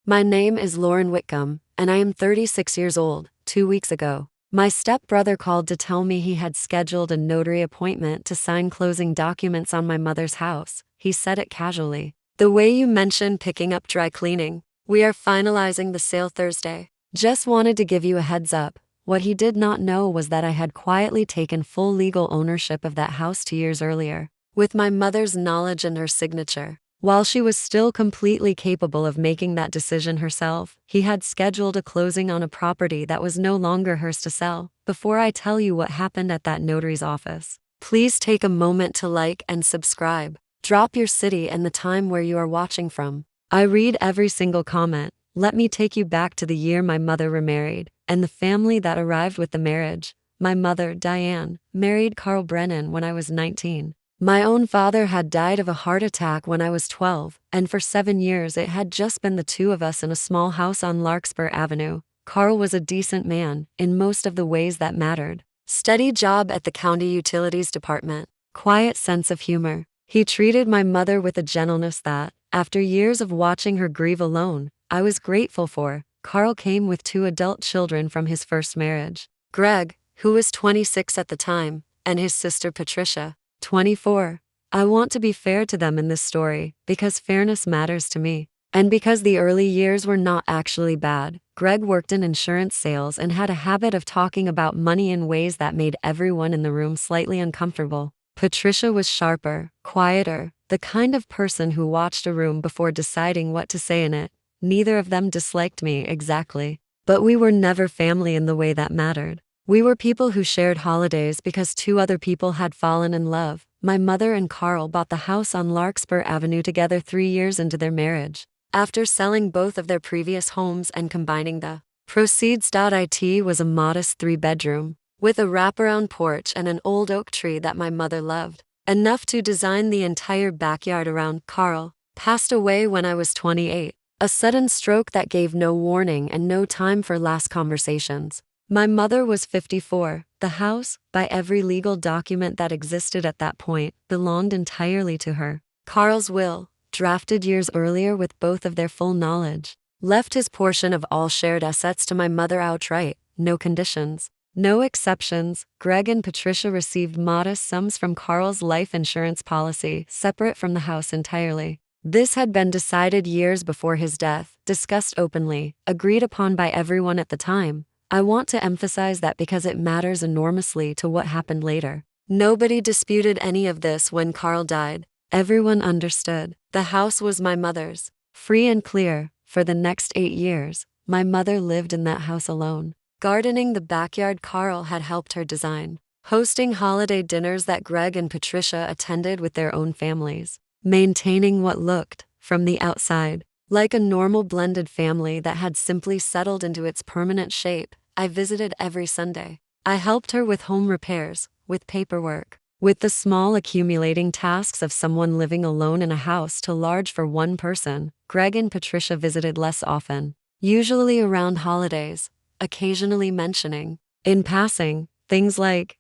My name is Lauren Whitcomb, and I am 36 years old. 2 weeks ago, my stepbrother called to tell me he had scheduled a notary appointment to sign closing documents on my mother's house. He said it casually. The way you mentioned picking up dry cleaning. We are finalizing the sale Thursday. Just wanted to give you a heads up. What he did not know was that I had quietly taken full legal ownership of that house 2 years earlier, with my mother's knowledge and her signature. While she was still completely capable of making that decision herself, he had scheduled a closing on a property that was no longer hers to sell. Before I tell you what happened at that notary's office, please take a moment to like and subscribe. Drop your city and the time where you are watching from. I read every single comment. Let me take you back to the year my mother remarried, and the family that arrived with the marriage. My mother, Diane, married Carl Brennan when I was 19. My own father had died of a heart attack when I was 12, and for 7 years it had just been the two of us in a small house on Larkspur Avenue. Carl was a decent man, in most of the ways that mattered. Steady job at the county utilities department. Quiet sense of humor. He treated my mother with a gentleness that, after years of watching her grieve alone, I was grateful for. Carl came with 2 adult children from his first marriage. Greg, who was 26 at the time, and his sister Patricia, 24. I want to be fair to them in this story, because fairness matters to me. And because the early years were not actually bad. Greg worked in insurance sales and had a habit of talking about money in ways that made everyone in the room slightly uncomfortable. Patricia was sharper, quieter, the kind of person who watched a room before deciding what to say in it. Neither of them disliked me exactly, but we were never family in the way that mattered. We were people who shared holidays because 2 other people had fallen in love. My mother and Carl bought the house on Larkspur Avenue together 3 years into their marriage, after selling both of their previous homes and combining the proceeds. It was a modest 3-bedroom, with a wraparound porch and an old oak tree that my mother loved, enough to design the entire backyard around. Carl passed away when I was 28, a sudden stroke that gave no warning and no time for last conversations. My mother was 54. The house, by every legal document that existed at that point, belonged entirely to her. Carl's will, drafted years earlier with both of their full knowledge, left his portion of all shared assets to my mother outright. No conditions, no exceptions. Greg and Patricia received modest sums from Carl's life insurance policy, separate from the house entirely. This had been decided years before his death, discussed openly, agreed upon by everyone at the time. I want to emphasize that because it matters enormously to what happened later. Nobody disputed any of this when Carl died. Everyone understood. The house was my mother's. Free and clear. For the next 8 years, my mother lived in that house alone. Gardening the backyard Carl had helped her design. Hosting holiday dinners that Greg and Patricia attended with their own families. Maintaining what looked, from the outside, like a normal blended family that had simply settled into its permanent shape. I visited every Sunday. I helped her with home repairs, with paperwork, with the small accumulating tasks of someone living alone in a house too large for one person. Greg and Patricia visited less often, usually around holidays, occasionally mentioning, in passing, things like,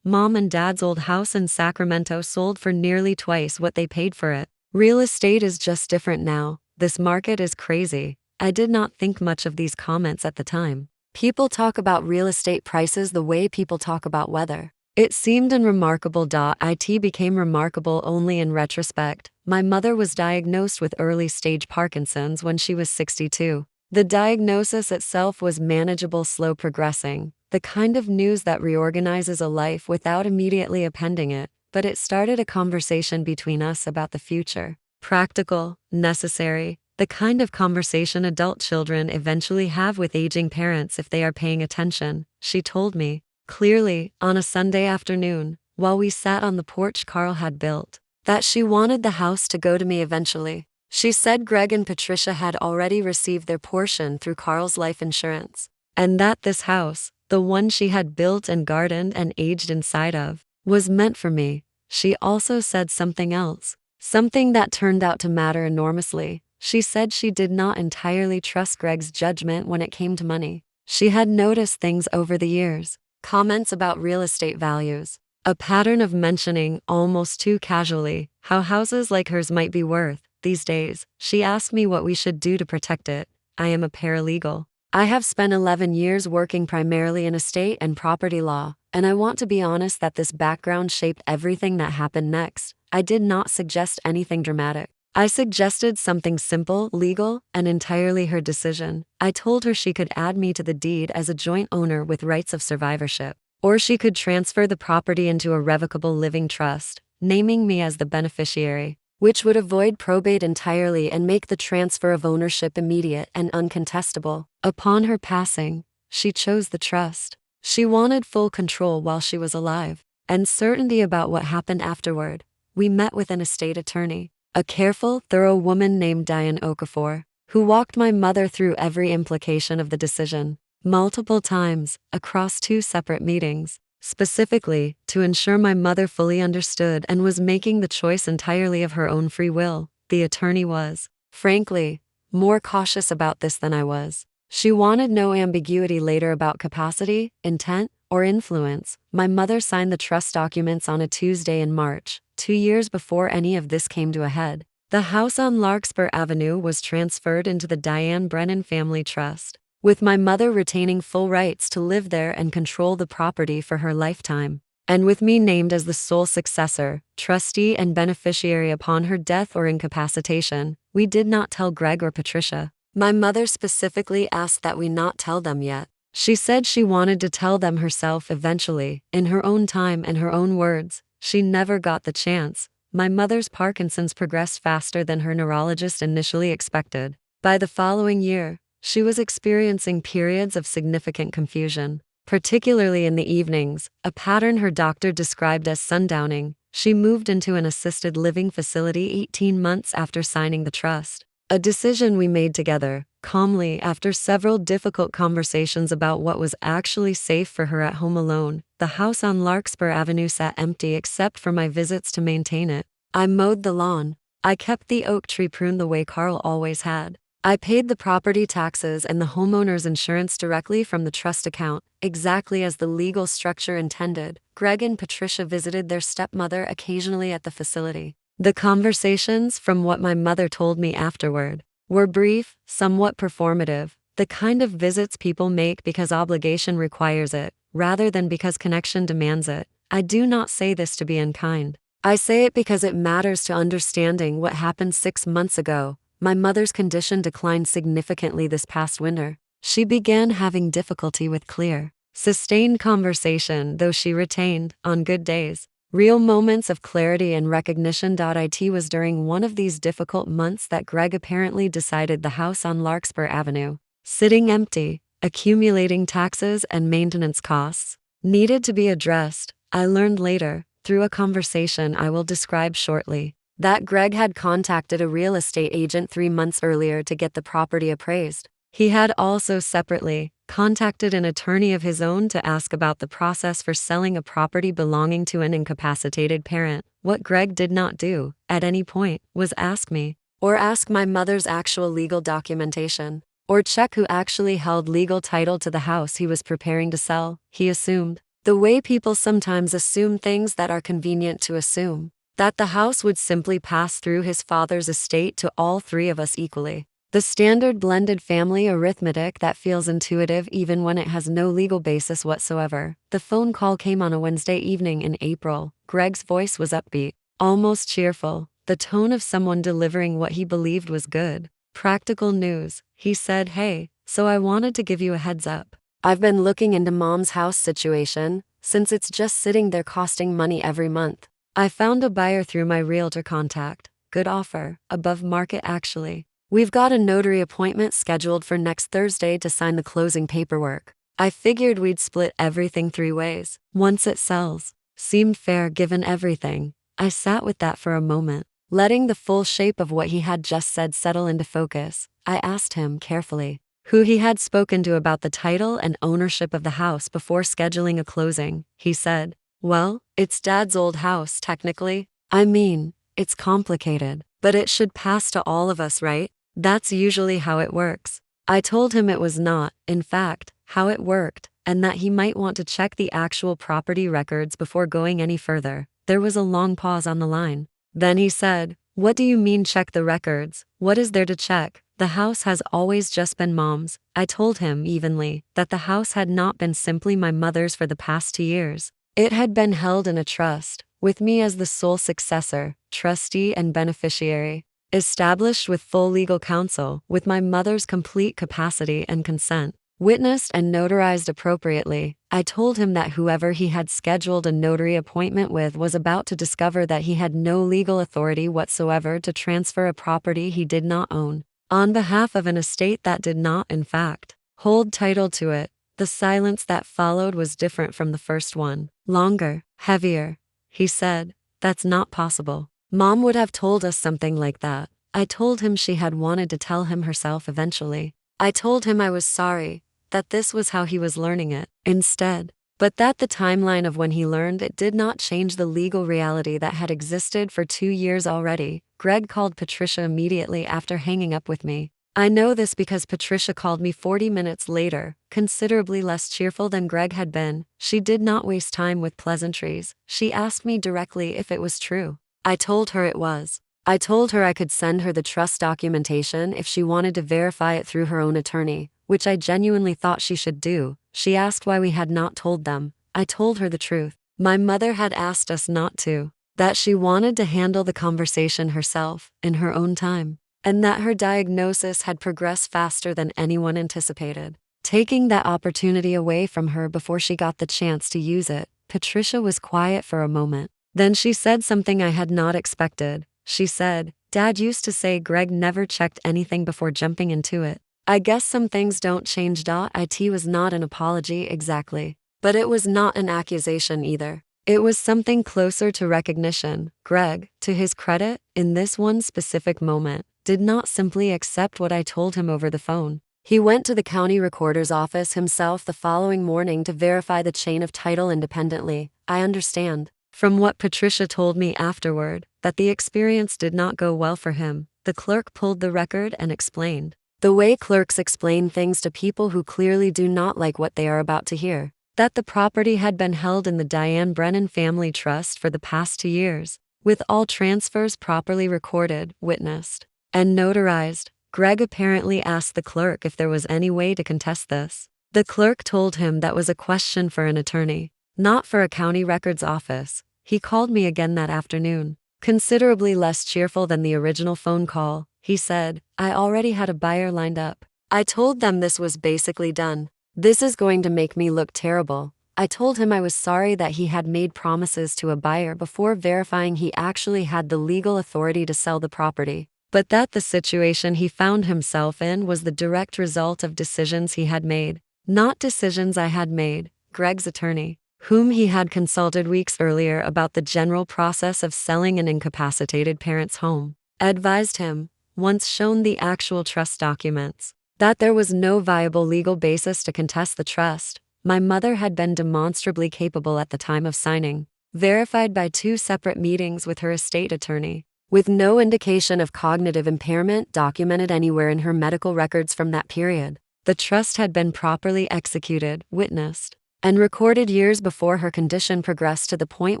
Mom and Dad's old house in Sacramento sold for nearly twice what they paid for it. Real estate is just different now. This market is crazy. I did not think much of these comments at the time. People talk about real estate prices the way people talk about weather. It seemed unremarkable. It became remarkable only in retrospect. My mother was diagnosed with early-stage Parkinson's when she was 62. The diagnosis itself was manageable, slow progressing, the kind of news that reorganizes a life without immediately appending it, but it started a conversation between us about the future. Practical, necessary, the kind of conversation adult children eventually have with aging parents if they are paying attention. She told me, clearly, on a Sunday afternoon, while we sat on the porch Carl had built, that she wanted the house to go to me eventually. She said Greg and Patricia had already received their portion through Carl's life insurance, and that this house, the one she had built and gardened and aged inside of, was meant for me. She also said something else. Something that turned out to matter enormously. She said she did not entirely trust Greg's judgment when it came to money. She had noticed things over the years. Comments about real estate values. A pattern of mentioning, almost too casually, how houses like hers might be worth these days. She asked me what we should do to protect it. I am a paralegal. I have spent 11 years working primarily in estate and property law, and I want to be honest that this background shaped everything that happened next. I did not suggest anything dramatic. I suggested something simple, legal, and entirely her decision. I told her she could add me to the deed as a joint owner with rights of survivorship, or she could transfer the property into a revocable living trust, naming me as the beneficiary, which would avoid probate entirely and make the transfer of ownership immediate and uncontestable. Upon her passing, she chose the trust. She wanted full control while she was alive, and certainty about what happened afterward. We met with an estate attorney, a careful, thorough woman named Diane Okafor, who walked my mother through every implication of the decision, multiple times, across 2 separate meetings, specifically to ensure my mother fully understood and was making the choice entirely of her own free will. The attorney was, frankly, more cautious about this than I was. She wanted no ambiguity later about capacity, intent, or influence. My mother signed the trust documents on a Tuesday in March, 2 years before any of this came to a head. The house on Larkspur Avenue was transferred into the Diane Brennan Family Trust, with my mother retaining full rights to live there and control the property for her lifetime, and with me named as the sole successor, trustee, and beneficiary upon her death or incapacitation. We did not tell Greg or Patricia. My mother specifically asked that we not tell them yet. She said she wanted to tell them herself eventually, in her own time and her own words. She never got the chance. My mother's Parkinson's progressed faster than her neurologist initially expected. By the following year, she was experiencing periods of significant confusion, particularly in the evenings, a pattern her doctor described as sundowning. She moved into an assisted living facility 18 months after signing the trust, a decision we made together, calmly, after several difficult conversations about what was actually safe for her at home alone. The house on Larkspur Avenue sat empty except for my visits to maintain it. I mowed the lawn. I kept the oak tree pruned the way Carl always had. I paid the property taxes and the homeowner's insurance directly from the trust account, exactly as the legal structure intended. Greg and Patricia visited their stepmother occasionally at the facility. The conversations, from what my mother told me afterward, were brief, somewhat performative, the kind of visits people make because obligation requires it, rather than because connection demands it. I do not say this to be unkind. I say it because it matters to understanding what happened 6 months ago. My mother's condition declined significantly this past winter. She began having difficulty with clear, sustained conversation, though she retained, on good days, real moments of clarity and recognition. It was during one of these difficult months that Greg apparently decided the house on Larkspur Avenue, sitting empty, accumulating taxes and maintenance costs, needed to be addressed. I learned later, through a conversation I will describe shortly, that Greg had contacted a real estate agent 3 months earlier to get the property appraised. He had also separately contacted an attorney of his own to ask about the process for selling a property belonging to an incapacitated parent. What Greg did not do, at any point, was ask me, or ask my mother's actual legal documentation, or check who actually held legal title to the house he was preparing to sell. He assumed, the way people sometimes assume things that are convenient to assume, that the house would simply pass through his father's estate to all 3 of us equally. The standard blended family arithmetic that feels intuitive even when it has no legal basis whatsoever. The phone call came on a Wednesday evening in April. Greg's voice was upbeat, almost cheerful, the tone of someone delivering what he believed was good, practical news. He said, "Hey, so I wanted to give you a heads up. I've been looking into Mom's house situation, since it's just sitting there costing money every month. I found a buyer through my realtor contact. Good offer, above market actually. We've got a notary appointment scheduled for next Thursday to sign the closing paperwork. I figured we'd split everything 3 ways, once it sells. Seemed fair given everything." I sat with that for a moment, letting the full shape of what he had just said settle into focus. I asked him carefully who he had spoken to about the title and ownership of the house before scheduling a closing. He said, "Well, it's Dad's old house technically. I mean, it's complicated, but it should pass to all of us, right? That's usually how it works." I told him it was not, in fact, how it worked, and that he might want to check the actual property records before going any further. There was a long pause on the line. Then he said, "What do you mean check the records? What is there to check? The house has always just been Mom's." I told him evenly that the house had not been simply my mother's for the past 2 years. It had been held in a trust, with me as the sole successor, trustee and beneficiary, established with full legal counsel, with my mother's complete capacity and consent, witnessed and notarized appropriately. I told him that whoever he had scheduled a notary appointment with was about to discover that he had no legal authority whatsoever to transfer a property he did not own, on behalf of an estate that did not, in fact, hold title to it. The silence that followed was different from the first one. Longer, heavier. He said, "That's not possible. Mom would have told us something like that." I told him she had wanted to tell him herself eventually. I told him I was sorry, that this was how he was learning it, instead. But that the timeline of when he learned it did not change the legal reality that had existed for 2 years already. Greg called Patricia immediately after hanging up with me. I know this because Patricia called me 40 minutes later, considerably less cheerful than Greg had been. She did not waste time with pleasantries. She asked me directly if it was true. I told her it was. I told her I could send her the trust documentation if she wanted to verify it through her own attorney, which I genuinely thought she should do. She asked why we had not told them. I told her the truth. My mother had asked us not to, that she wanted to handle the conversation herself, in her own time, and that her diagnosis had progressed faster than anyone anticipated. Taking that opportunity away from her before she got the chance to use it, Patricia was quiet for a moment. Then she said something I had not expected. She said, "Dad used to say Greg never checked anything before jumping into it. I guess some things don't change." It was not an apology exactly, but it was not an accusation either. It was something closer to recognition. Greg, to his credit, in this one specific moment, did not simply accept what I told him over the phone. He went to the county recorder's office himself the following morning to verify the chain of title independently. I understand, from what Patricia told me afterward, that the experience did not go well for him. The clerk pulled the record and explained. The way clerks explain things to people who clearly do not like what they are about to hear. That the property had been held in the Diane Brennan Family Trust for the past 2 years, with all transfers properly recorded, witnessed, and notarized. Greg apparently asked the clerk if there was any way to contest this. The clerk told him that was a question for an attorney, not for a county records office. He called me again that afternoon, considerably less cheerful than the original phone call. He said, "I already had a buyer lined up. I told them this was basically done. This is going to make me look terrible." I told him I was sorry that he had made promises to a buyer before verifying he actually had the legal authority to sell the property, but that the situation he found himself in was the direct result of decisions he had made, not decisions I had made. Greg's attorney, whom he had consulted weeks earlier about the general process of selling an incapacitated parent's home, advised him, once shown the actual trust documents, that there was no viable legal basis to contest the trust. My mother had been demonstrably capable at the time of signing, verified by 2 separate meetings with her estate attorney, with no indication of cognitive impairment documented anywhere in her medical records from that period. The trust had been properly executed, witnessed, and recorded years before her condition progressed to the point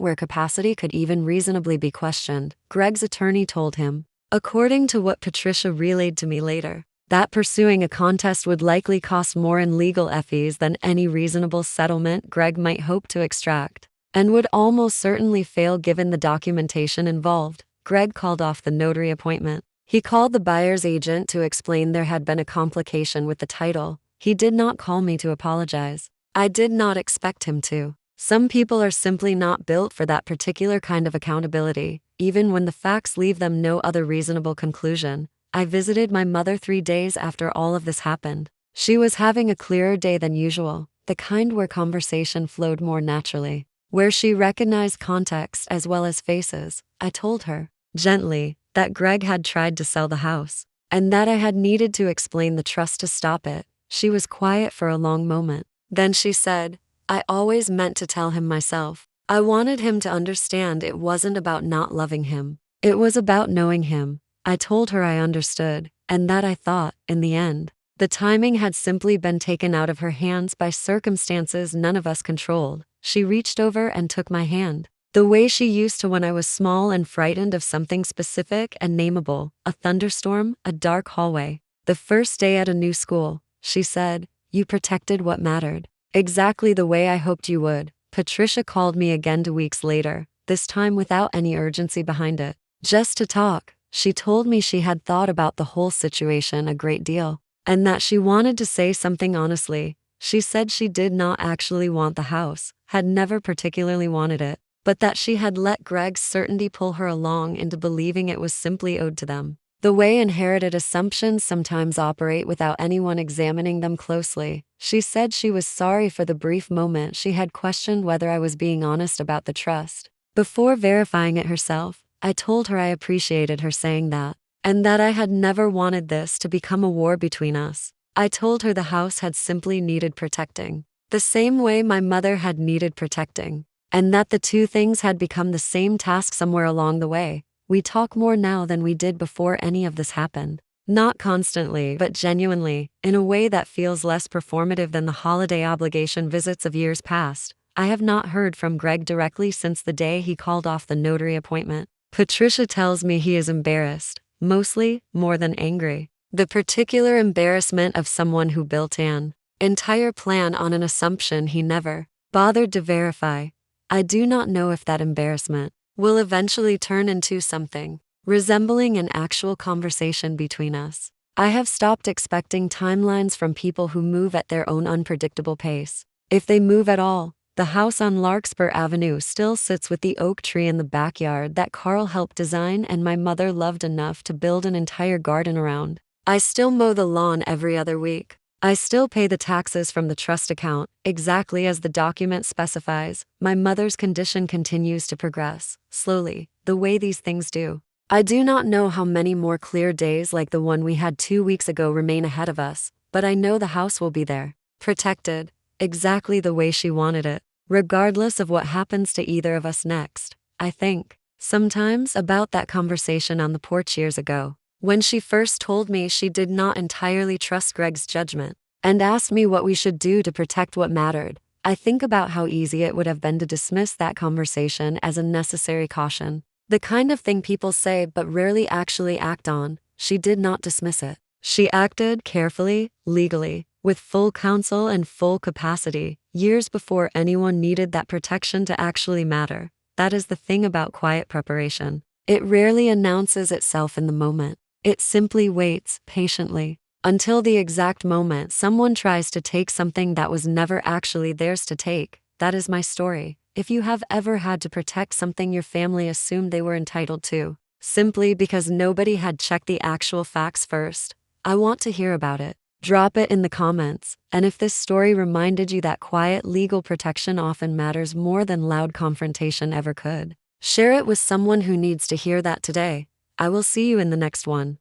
where capacity could even reasonably be questioned. Greg's attorney told him, according to what Patricia relayed to me later, that pursuing a contest would likely cost more in legal fees than any reasonable settlement Greg might hope to extract, and would almost certainly fail given the documentation involved. Greg called off the notary appointment. He called the buyer's agent to explain there had been a complication with the title. He did not call me to apologize. I did not expect him to. Some people are simply not built for that particular kind of accountability, even when the facts leave them no other reasonable conclusion. I visited my mother 3 days after all of this happened. She was having a clearer day than usual, the kind where conversation flowed more naturally, where she recognized context as well as faces. I told her, gently, that Greg had tried to sell the house, and that I had needed to explain the trust to stop it. She was quiet for a long moment. Then she said, "I always meant to tell him myself. I wanted him to understand it wasn't about not loving him. It was about knowing him." I told her I understood, and that I thought, in the end, the timing had simply been taken out of her hands by circumstances none of us controlled. She reached over and took my hand. The way she used to when I was small and frightened of something specific and nameable, a thunderstorm, a dark hallway. The first day at a new school, she said, "You protected what mattered. Exactly the way I hoped you would." Patricia called me again 2 weeks later, this time without any urgency behind it. Just to talk. She told me she had thought about the whole situation a great deal, and that she wanted to say something honestly. She said she did not actually want the house, had never particularly wanted it, but that she had let Greg's certainty pull her along into believing it was simply owed to them. The way inherited assumptions sometimes operate without anyone examining them closely. She said she was sorry for the brief moment she had questioned whether I was being honest about the trust. Before verifying it herself, I told her I appreciated her saying that, and that I had never wanted this to become a war between us. I told her the house had simply needed protecting, the same way my mother had needed protecting, and that the two things had become the same task somewhere along the way. We talk more now than we did before any of this happened. Not constantly, but genuinely, in a way that feels less performative than the holiday obligation visits of years past. I have not heard from Greg directly since the day he called off the notary appointment. Patricia tells me he is embarrassed, mostly, more than angry. The particular embarrassment of someone who built an entire plan on an assumption he never bothered to verify. I do not know if that embarrassment will eventually turn into something resembling an actual conversation between us. I have stopped expecting timelines from people who move at their own unpredictable pace. If they move at all, the house on Larkspur Avenue still sits with the oak tree in the backyard that Carl helped design and my mother loved enough to build an entire garden around. I still mow the lawn every other week. I still pay the taxes from the trust account, exactly as the document specifies. My mother's condition continues to progress, slowly, the way these things do. I do not know how many more clear days like the one we had 2 weeks ago remain ahead of us, but I know the house will be there, protected, exactly the way she wanted it, regardless of what happens to either of us next. I think, sometimes, about that conversation on the porch years ago, when she first told me she did not entirely trust Greg's judgment, and asked me what we should do to protect what mattered. I think about how easy it would have been to dismiss that conversation as a necessary caution. The kind of thing people say but rarely actually act on. She did not dismiss it. She acted carefully, legally, with full counsel and full capacity, years before anyone needed that protection to actually matter. That is the thing about quiet preparation. It rarely announces itself in the moment. It simply waits, patiently, until the exact moment someone tries to take something that was never actually theirs to take. That is my story. If you have ever had to protect something your family assumed they were entitled to, simply because nobody had checked the actual facts first, I want to hear about it. Drop it in the comments, and if this story reminded you that quiet legal protection often matters more than loud confrontation ever could, share it with someone who needs to hear that today. I will see you in the next one.